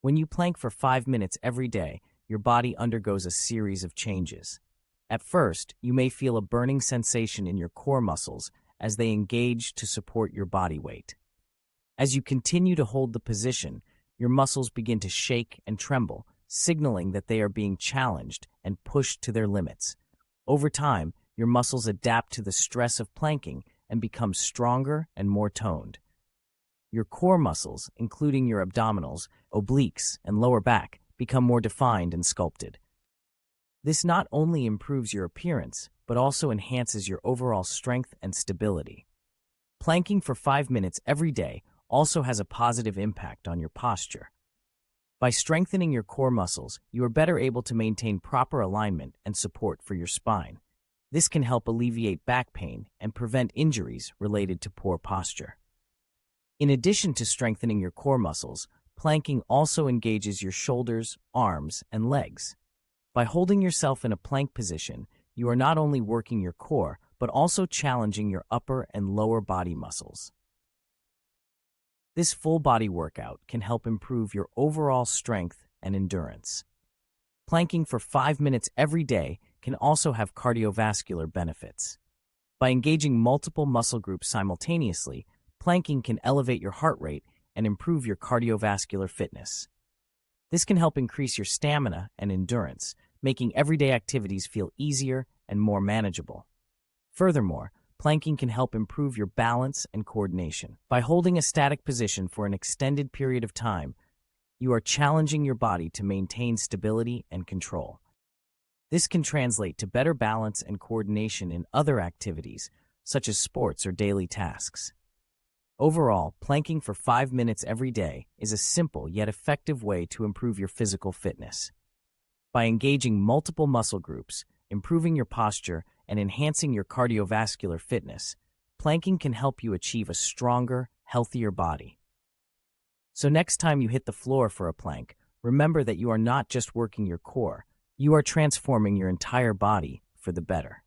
When you plank for 5 minutes every day, your body undergoes a series of changes. At first, you may feel a burning sensation in your core muscles as they engage to support your body weight. As you continue to hold the position, your muscles begin to shake and tremble, signaling that they are being challenged and pushed to their limits. Over time, your muscles adapt to the stress of planking and become stronger and more toned. Your core muscles, including your abdominals, obliques, and lower back, become more defined and sculpted. This not only improves your appearance, but also enhances your overall strength and stability. Planking for 5 minutes every day also has a positive impact on your posture. By strengthening your core muscles, you are better able to maintain proper alignment and support for your spine. This can help alleviate back pain and prevent injuries related to poor posture. In addition to strengthening your core muscles, planking also engages your shoulders, arms, and legs. By holding yourself in a plank position, you are not only working your core, but also challenging your upper and lower body muscles. This full-body workout can help improve your overall strength and endurance. Planking for 5 minutes every day can also have cardiovascular benefits. By engaging multiple muscle groups simultaneously, planking can elevate your heart rate and improve your cardiovascular fitness. This can help increase your stamina and endurance, making everyday activities feel easier and more manageable. Furthermore, planking can help improve your balance and coordination. By holding a static position for an extended period of time, you are challenging your body to maintain stability and control. This can translate to better balance and coordination in other activities, such as sports or daily tasks. Overall, planking for 5 minutes every day is a simple yet effective way to improve your physical fitness. By engaging multiple muscle groups, improving your posture, and enhancing your cardiovascular fitness, planking can help you achieve a stronger, healthier body. So next time you hit the floor for a plank, remember that you are not just working your core, you are transforming your entire body for the better.